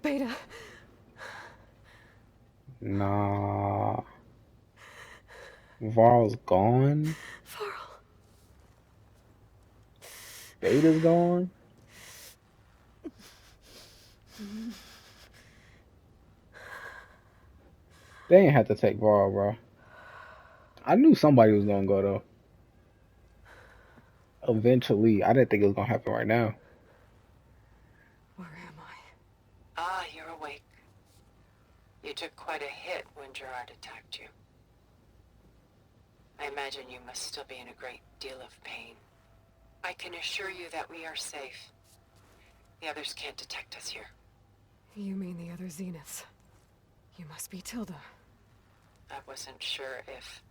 Beta. Nah, Varl's gone. Varl. Beta's gone. They ain't had to take Varl, bro. I knew somebody was gonna go though. Eventually, I didn't think it was gonna happen right now. Where am I? Ah, you're awake. You took quite a hit when Gerard attacked you. I imagine you must still be in a great deal of pain. I can assure you that we are safe. The others can't detect us here. You mean the other Zeniths? You must be Tilda. I wasn't sure if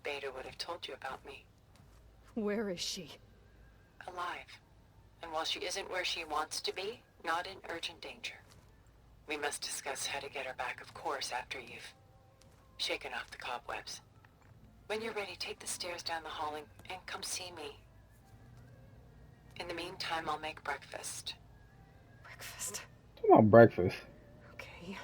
Beta would have told you about me. Where is she? Alive. And while she isn't where she wants to be, not in urgent danger. We must discuss how to get her back, of course, after you've shaken off the cobwebs. When you're ready, take the stairs down the hall and come see me. In the meantime, I'll make breakfast. Breakfast. Talk about breakfast. Okay.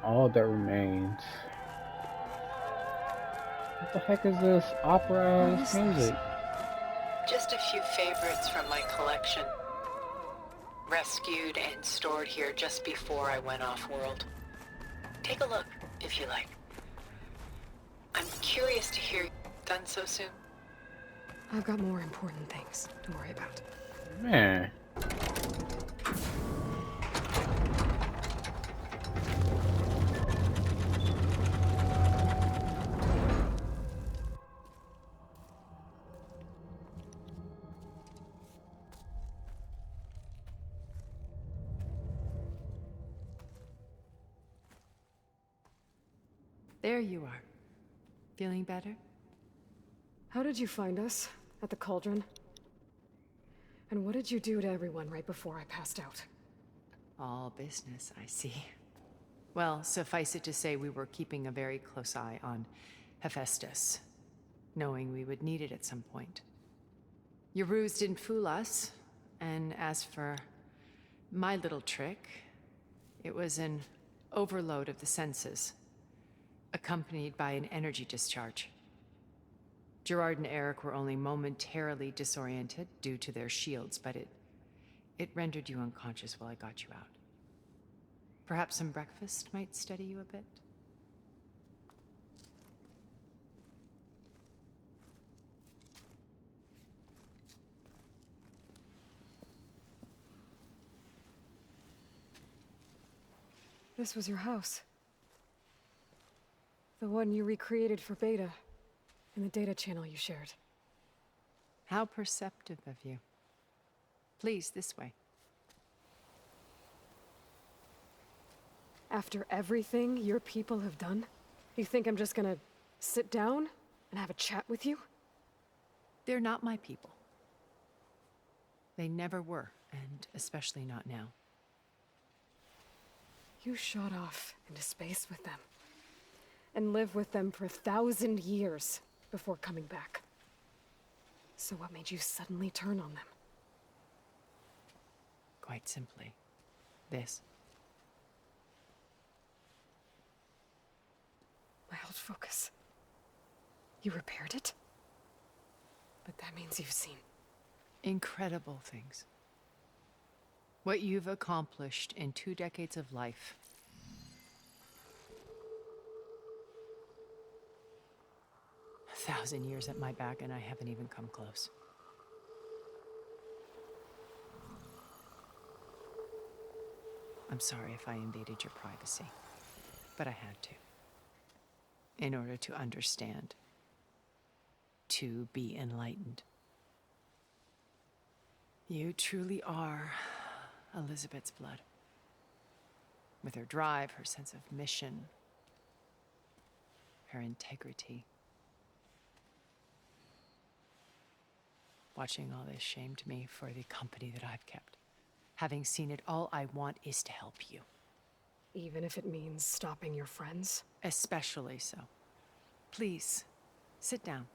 All that remains. What the heck is this What opera ass is this? music? Just a few favorites from my collection. Rescued and stored here just before I went off-world. Take a look, if you like. I'm curious to hear you done so soon. I've got more important things to worry about. Man, There you are. Feeling better? How did you find us? At the cauldron? And what did you do to everyone right before I passed out? All business, I see. Well, suffice it to say we were keeping a very close eye on Hephaestus, knowing we would need it at some point. Your ruse didn't fool us, and as for my little trick, it was an overload of the senses, accompanied by an energy discharge. Gerard and Eric were only momentarily disoriented due to their shields, but it rendered you unconscious while I got you out. Perhaps some breakfast might steady you a bit? This was your house. The one you recreated for Beta, in the data channel you shared. How perceptive of you. Please, this way. After everything your people have done, you think I'm just gonna sit down and have a chat with you? They're not my people. They never were, and especially not now. You shot off into space with them, and lived with them for 1,000 years before coming back. So what made you suddenly turn on them? Quite simply, this. My old focus. You repaired it? But that means you've seen. Incredible things. What you've accomplished in 2 decades of life. A 1,000 years at my back, and I haven't even come close. I'm sorry if I invaded your privacy, but I had to. In order to understand. To be enlightened. You truly are Elizabeth's blood. With her drive, her sense of mission, her integrity. Watching all this shamed me for the company that I've kept. Having seen it, all I want is to help you. Even if it means stopping your friends? Especially so. Please, sit down.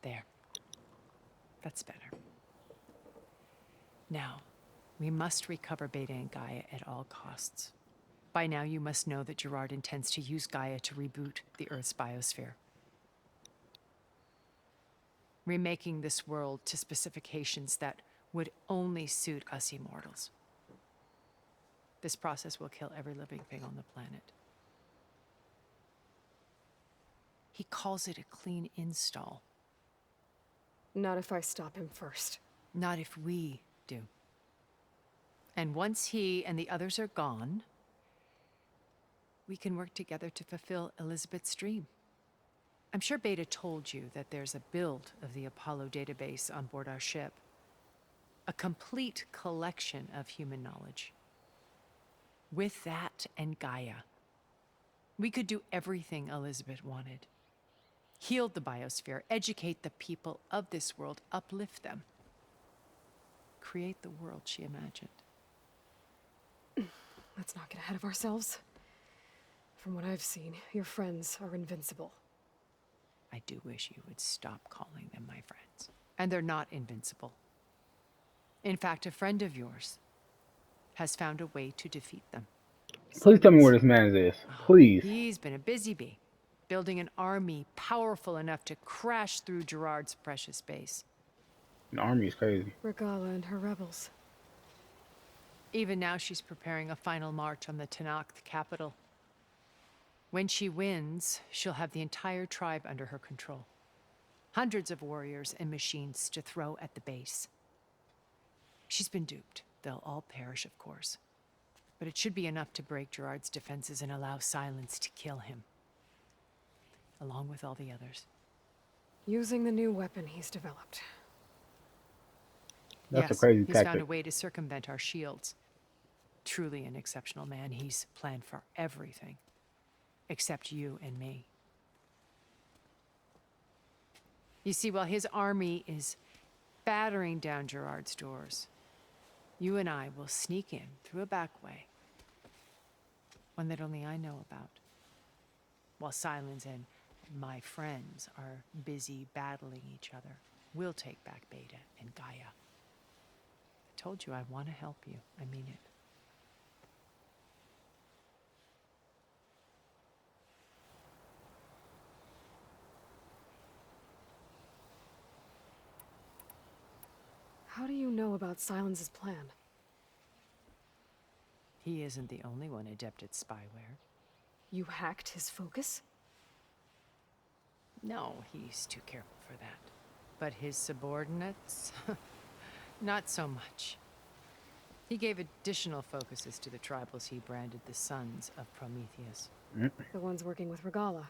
There. That's better. Now, we must recover Beta and Gaia at all costs. By now, you must know that Gerard intends to use Gaia to reboot the Earth's biosphere. Remaking this world to specifications that would only suit us immortals. This process will kill every living thing on the planet. He calls it a clean install. Not if I stop him first. Not if we do. And once he and the others are gone, we can work together to fulfill Elizabeth's dream. I'm sure Beta told you that there's a build of the Apollo database on board our ship. A complete collection of human knowledge. With that and Gaia, we could do everything Elizabeth wanted. Heal the biosphere, educate the people of this world, uplift them. Create the world she imagined. Let's not get ahead of ourselves. From what I've seen, your friends are invincible. I do wish you would stop calling them my friends. And they're not invincible. In fact, a friend of yours has found a way to defeat them. Please tell me where this man is. Please. He's been a busy bee, building an army powerful enough to crash through Gerard's precious base. An army is crazy. Regala and her rebels. Even now, she's preparing a final march on the Tanakh capital. When she wins, she'll have the entire tribe under her control. Hundreds of warriors and machines to throw at the base. She's been duped. They'll all perish, of course. But it should be enough to break Gerard's defenses and allow Silence to kill him. Along with all the others. Using the new weapon he's developed. That's Yes, a crazy he's tactic. found a way to circumvent our shields. Truly an exceptional man. He's planned for everything. Except you and me. You see, while his army is battering down Gerard's doors, you and I will sneak in through a back way. One that only I know about. While Silence and my friends are busy battling each other, we'll take back Beta and Gaia. I told you I want to help you. I mean it. How do you know about Silence's plan? He isn't the only one adept at spyware. You hacked his focus? No, he's too careful for that. But his subordinates? Not so much. He gave additional focuses to the tribals he branded the Sons of Prometheus. The ones working with Regala.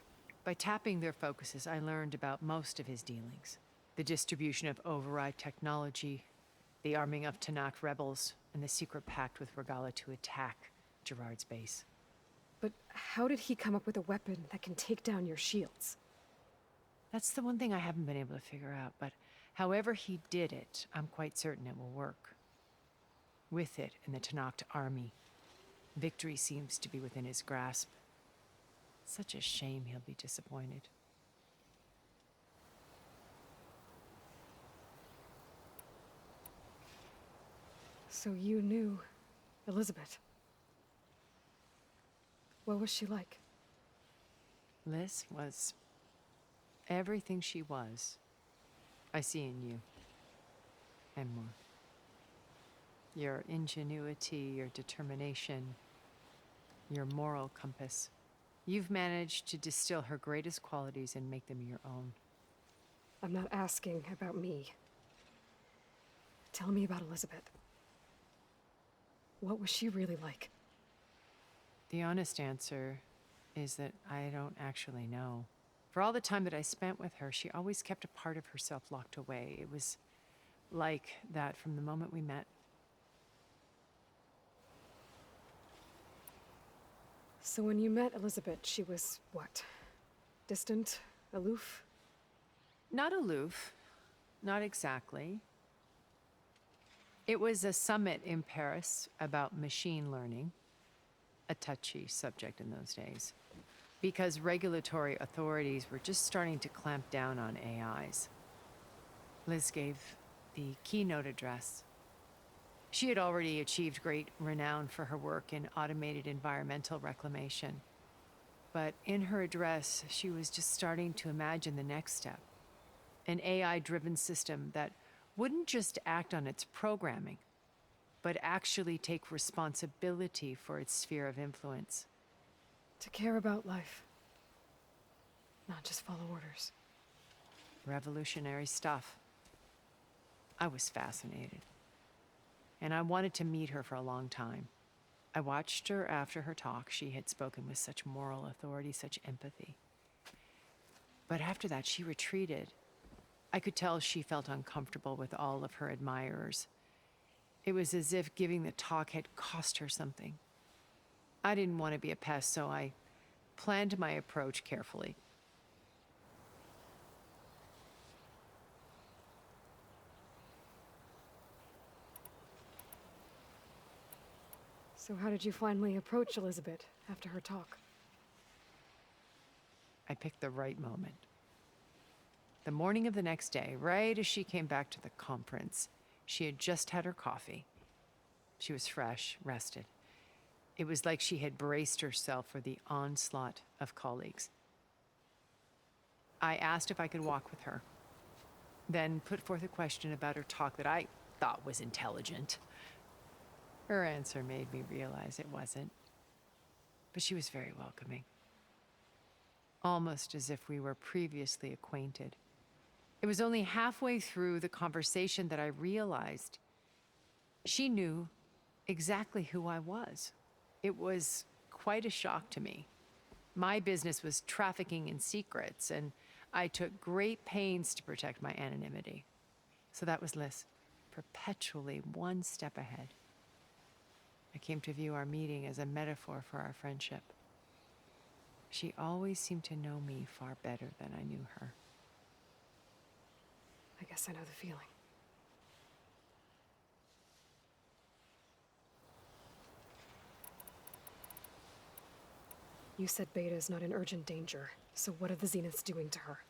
By tapping their focuses, I learned about most of his dealings. The distribution of override technology, the arming of Tanakh rebels, and the secret pact with Regala to attack Gerard's base. But how did he come up with a weapon that can take down your shields? That's the one thing I haven't been able to figure out, but however he did it, I'm quite certain it will work. With it and the Tanakh army, victory seems to be within his grasp. Such a shame he'll be disappointed. So you knew Elizabeth. What was she like? Liz was everything she was. I see in you. And more. Your ingenuity, your determination, your moral compass. You've managed to distill her greatest qualities and make them your own. I'm not asking about me. Tell me about Elizabeth. What was she really like? The honest answer is that I don't actually know. For all the time that I spent with her, she always kept a part of herself locked away. It was like that from the moment we met. So when you met Elizabeth, she was what? Distant? Aloof? Not aloof. Not exactly. It was a summit in Paris about machine learning, a touchy subject in those days, because regulatory authorities were just starting to clamp down on AIs. Liz gave the keynote address. She had already achieved great renown for her work in automated environmental reclamation. But in her address, she was just starting to imagine the next step. An AI-driven system that wouldn't just act on its programming, but actually take responsibility for its sphere of influence. To care about life. Not just follow orders. Revolutionary stuff. I was fascinated. And I wanted to meet her for a long time. I watched her after her talk. She had spoken with such moral authority, such empathy. But after that, she retreated. I could tell she felt uncomfortable with all of her admirers. It was as if giving the talk had cost her something. I didn't want to be a pest, so I planned my approach carefully. So how did you finally approach Elizabeth after her talk? I picked the right moment. The morning of the next day, right as she came back to the conference, she had just had her coffee. She was fresh, rested. It was like she had braced herself for the onslaught of colleagues. I asked if I could walk with her, then put forth a question about her talk that I thought was intelligent. Her answer made me realize it wasn't, but she was very welcoming. Almost as if we were previously acquainted. It was only halfway through the conversation that I realized she knew exactly who I was. It was quite a shock to me. My business was trafficking in secrets, and I took great pains to protect my anonymity. So that was Liz, perpetually one step ahead. I came to view our meeting as a metaphor for our friendship. She always seemed to know me far better than I knew her. I guess I know the feeling. You said Beta is not in urgent danger, so what are the Zeniths doing to her?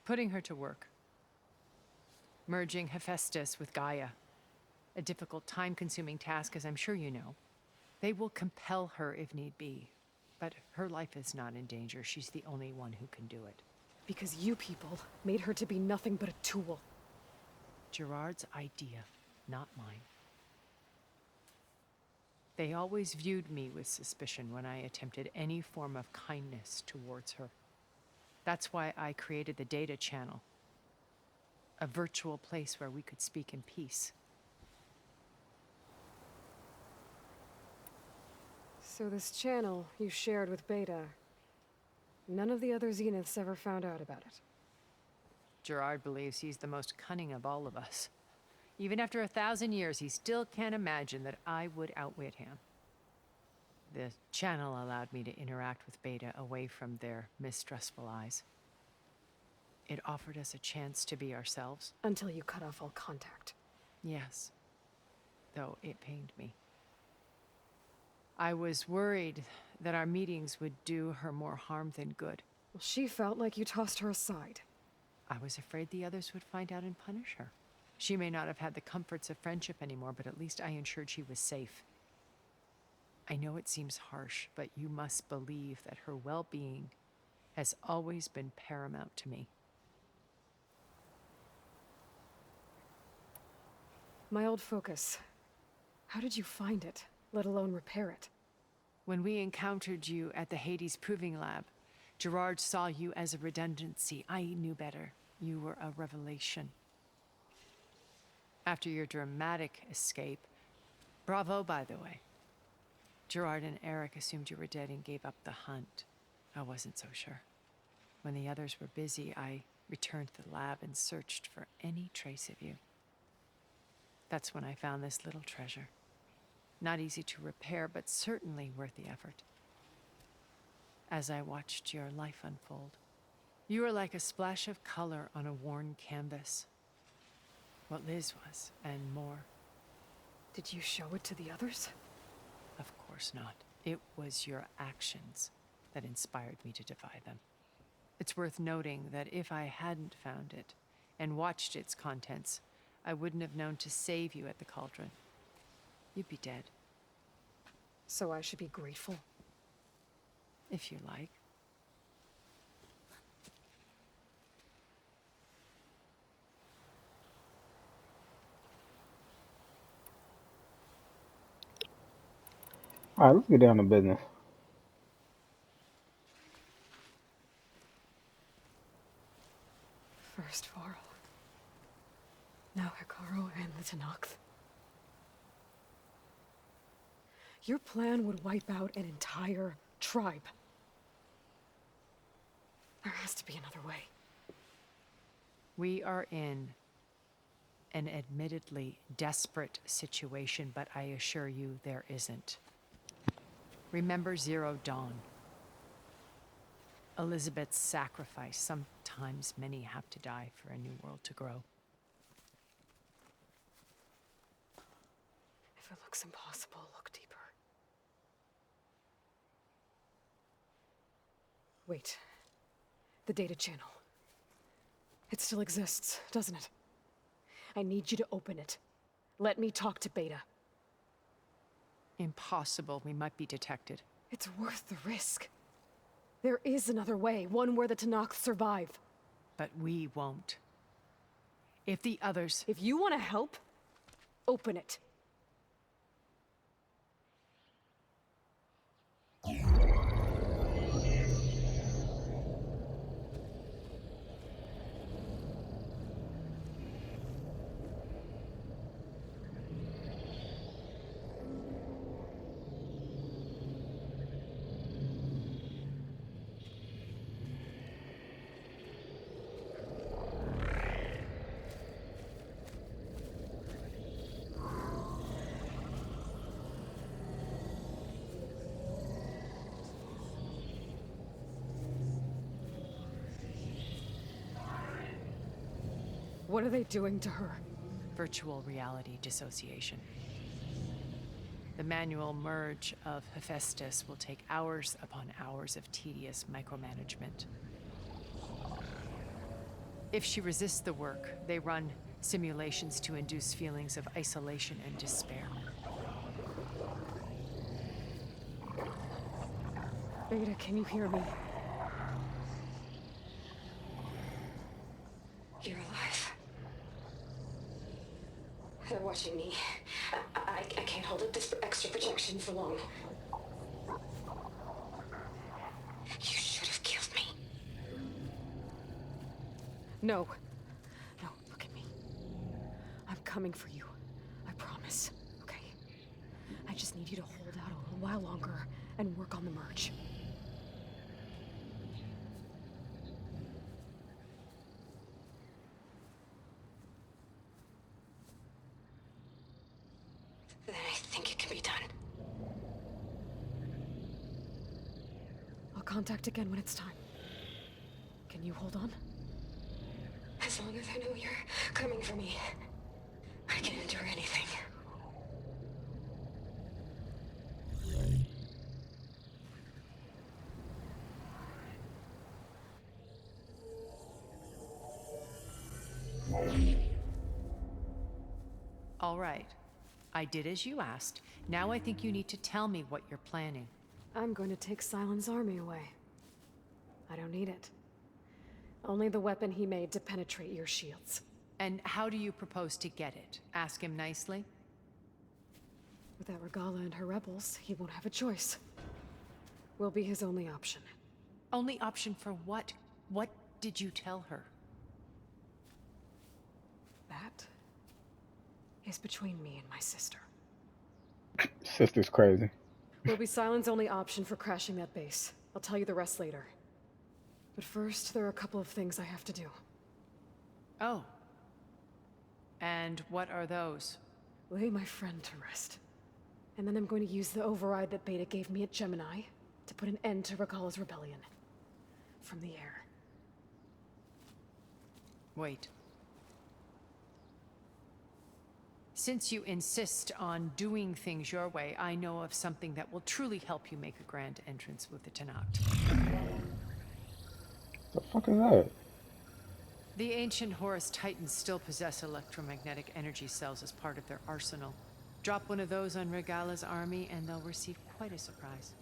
Putting her to work. Merging Hephaestus with Gaia. A difficult, time-consuming task, as I'm sure you know. They will compel her if need be. But her life is not in danger. She's the only one who can do it. Because you people made her to be nothing but a tool. Gerard's idea, not mine. They always viewed me with suspicion when I attempted any form of kindness towards her. That's why I created the data channel. A virtual place where we could speak in peace. So this channel you shared with Beta, none of the other Zeniths ever found out about it. Gerard believes he's the most cunning of all of us. Even after 1,000 years, he still can't imagine that I would outwit him. The channel allowed me to interact with Beta away from their mistrustful eyes. It offered us a chance to be ourselves. Until you cut off all contact. Yes, though it pained me. I was worried that our meetings would do her more harm than good. Well, she felt like you tossed her aside. I was afraid the others would find out and punish her. She may not have had the comforts of friendship anymore, but at least I ensured she was safe. I know it seems harsh, but you must believe that her well-being has always been paramount to me. My old focus. How did you find it, let alone repair it? When we encountered you at the Hades Proving Lab, Gerard saw you as a redundancy. I knew better. You were a revelation. After your dramatic escape, bravo, by the way. Gerard and Eric assumed you were dead and gave up the hunt. I wasn't so sure. When the others were busy, I returned to the lab and searched for any trace of you. That's when I found this little treasure. Not easy to repair, but certainly worth the effort. As I watched your life unfold, you were like a splash of color on a worn canvas. What Liz was, and more. Did you show it to the others? Of course not. It was your actions that inspired me to defy them. It's worth noting that if I hadn't found it and watched its contents, I wouldn't have known to save you at the cauldron. You'd be dead. So I should be grateful. If you like. Alright, let's get down to business. First Varl. Now Hikaru and the Tenakth. Your plan would wipe out an entire tribe. There has to be another way. We are in an admittedly desperate situation, but I assure you there isn't. Remember Zero Dawn. Elizabeth's sacrifice. Sometimes many have to die for a new world to grow. If it looks impossible, look deeper. Wait. The data channel. It still exists, doesn't it? I need you to open it. Let me talk to Beta. Impossible. We might be detected. It's worth the risk. There is another way, one where the Tenakth survive. But we won't. If the others... If you want to help, open it. What are they doing to her? Virtual reality dissociation. The manual merge of Hephaestus will take hours upon hours of tedious micromanagement. If she resists the work, they run simulations to induce feelings of isolation and despair. Beta, can you hear me? You're alive. They're watching me. I can't hold up this extra protection for long. You should have killed me. No. No, look at me. I'm coming for you. I promise. Okay? I just need you to hold out a little while longer and work on the merge. Then I think it can be done. I'll contact again when it's time. Can you hold on? As long as I know you're coming for me, I can endure anything. All right. I did as you asked. Now I think you need to tell me what you're planning. I'm going to take Silent's army away. I don't need it. Only the weapon he made to penetrate your shields. And how do you propose to get it? Ask him nicely? Without Regala and her rebels, he won't have a choice. We'll be his only option. Only option for what? What did you tell her? That is between me and my sister. Sister's crazy. Will be Silent's only option for crashing that base. I'll tell you the rest later. But first, there are a couple of things I have to do. Oh. And what are those? Lay my friend to rest. And then I'm going to use the override that Beta gave me at Gemini to put an end to Regalla's rebellion. From the air. Wait. Since you insist on doing things your way, I know of something that will truly help you make a grand entrance with the Tenakth. The fuck is that? The ancient Horus Titans still possess electromagnetic energy cells as part of their arsenal. Drop one of those on Regalla's army and they'll receive quite a surprise.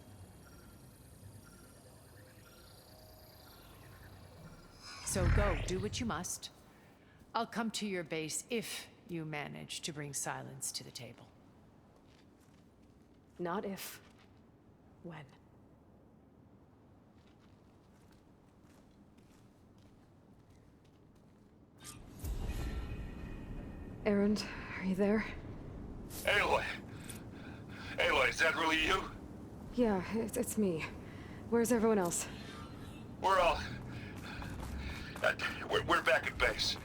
So go, do what you must. I'll come to your base if you manage to bring silence to the table. Not if. When. Erend, are you there? Aloy! Aloy, is that really you? Yeah, it's me. Where's everyone else? We're all... we're back at base.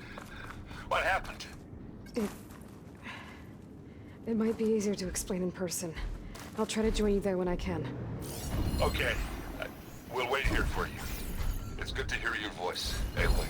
What happened? It might be easier to explain in person. I'll try to join you there when I can. Okay. We'll wait here for you. It's good to hear your voice, Aloy.